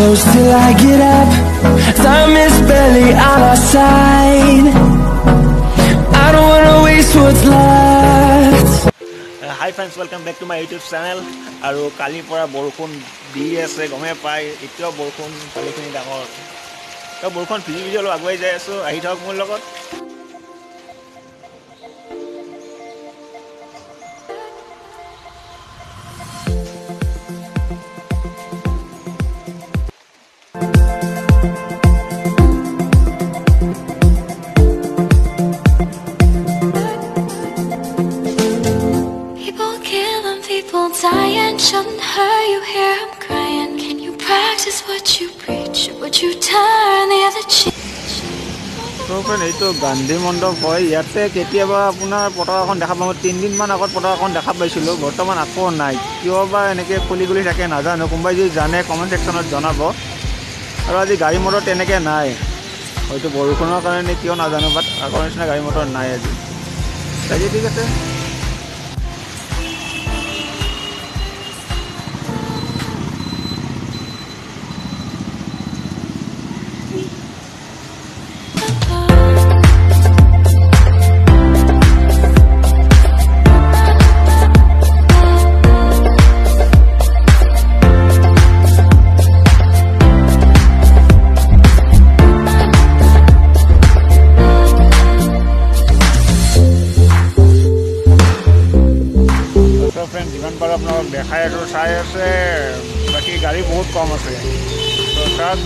close till I get up. Time is barely on our side. I don't wanna waste what's left. Hi friends, welcome back to my YouTube channel. Aru kali pora borokon di ase gome pai etio borokon kali khini dangor. To borokon video lo agwai jai aso ahi thak mur logot. People die and shouldn't hurt you. Hear I'm crying. Can you practice what you preach? Would you turn the other cheek? So friend, eto Gandhi Mondop hoy yate ketiaba apunar potaka dekha pamu 3 din man agot potaka dekha paisilo bortoman akko nai kio ba eneke kholi guli thake najano kumbai ji jane comment section ot janabo aru aji gari motor teneke nai hoyto borukonor karone kio najano but agor nisna gari motor nai aji taji thik ase. Friend, jiman par apnalok dekhai aru sai ase baki gari bahut kom ase to sab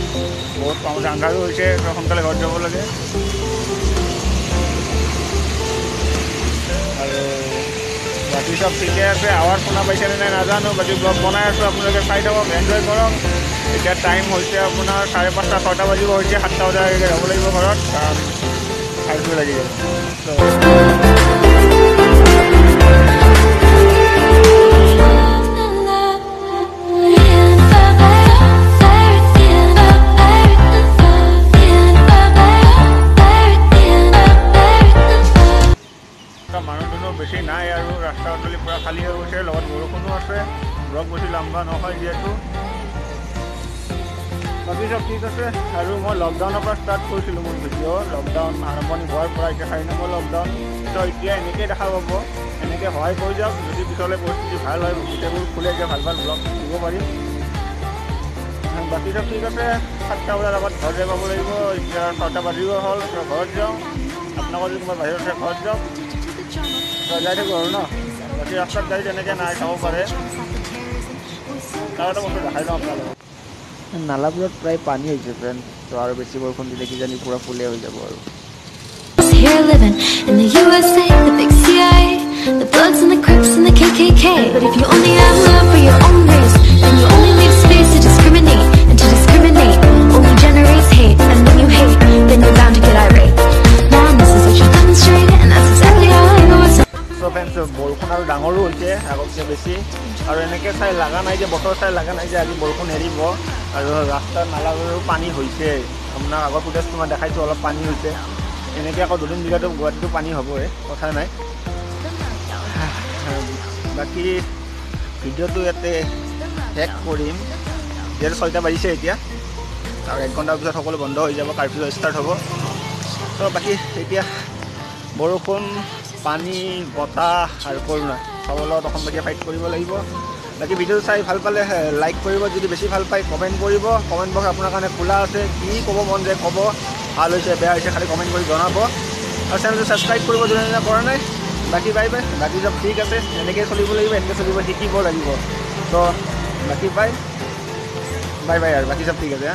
bahut kom angaru hoise to sonkale ghar jabo lage aru baki sob thike ase awar shuna paise na najano baki vlog banai asu apnaloke sai thakok enjoy korok eta time hoise apunar 5:30 6টা bajibo hoise 7টা bajar age jabo lagibo gharat karon khaitu lagi to বেশি নাই আৰু ৰাস্তা অটলি পুৰা খালি হৈ গৈছে লগত বৰষুণো আছে ব্লগ বেছি লম্বা নহয় যেহেতু বাকী সব ঠিক আছে আৰু মই লকডাউনৰ পৰা ষ্টাৰ্ট কৰিছিলোঁ মোৰ ভিডিঅ' লকডাউন আৰম্ভণি হোৱাৰ পৰা এতিয়া 4 নম্বৰ লকডাউন তো এতিয়া এনেকৈ দেখা পাব এনেকৈ সহায় কৰি যাওক যদি পিছলৈ পৰিস্থিতি ভাল হয় গোটেইবোৰ খুলে এতিয়া ভাল ভাল ব্লগ দিব পাৰিম বাকী সব ঠিক আছে 7টা বজাৰ আগত ঘৰ যাব লাগিব এতিয়া 6টা বাজিব হ'ল ঘৰত যাওঁ আপোনালোকৰ যদি কোনোবা বাহিৰত আছে ঘৰত যাওক যাই থাকো আৰু ন বাকী ৰাস্তাত গাড়ী তেনেকৈ নাই চাব পাৰে তাৰ এটা বস্তু দেখাই যাওঁ আপোনালোকক নালাবোৰত প্ৰায় পানী হৈছে ফ্ৰেণ্ড তো আৰু বেছি বৰষুণ দিলে কিজানি পুৰা ফুলে হৈ যাব আৰু Here living in the USA, the big CIA, the Bloods and the Crips and the KKK. But if you only have love for your own race, then you only leave space to discriminate, and to discriminate only generates hate. And when you hate, then you're bound to get irate. Now this is what you demonstrate, and that's exactly how I know it's. So friends, বৰষুণ আৰু ডাঙৰো হৈছে আগতকৈ বেছি আৰু এনেকৈ চাই লগা নাই যে বতৰ চাই লগা নাই যে আজি বৰষুণ এৰিব আৰু ৰাস্তাৰ নালাবোৰো পানী হৈছে আপোনাৰ আগৰ ফুটেজ তোমাৰ দেখাইছোঁ অলপ পানী হৈছে এনেকৈ আকৌ দুদিন দিলেতো গুৱাহাটীতো পানী হ'বই কথা নাই বাকী ভিডিঅ'টো ইয়াতে শেষ কৰিম যিহেতু 6টা বাজিছে এতিয়া আৰু 1 ঘণ্টাৰ পিছত সকলো বন্ধ হৈ যাব কাৰ্ফিউ ষ্টাৰ্ট হ'ব তো বাকী এতিয়া বৰষুণ পানী বতাহ আৰু কৰোণা সকলো অসমবাসীয়ে ফাইট কৰিব লাগিব বাকী ভিডিঅ'টো চাই ভাল পালে লাইক কৰিব যদি বেছি ভাল পায় কমেণ্ট কৰিব কমেণ্ট বক্স আপোনাৰ কাৰণে খোলা আছে কি ক'ব মন যায় ক'ব ভাল হৈছে বেয়া হৈছে খালি কমেণ্ট কৰি জনাব আৰু চেনেলটো ছাবস্ক্ৰাইব কৰিব যদি কৰা নাই বাকী বাই বাই বাকী চব ঠিক আছে এনেকৈ চলিব লাগিব এনেকৈ চলিব শিকিব লাগিব তো বাকী বাই বাই বাই আৰু বাকী চব ঠিক আছে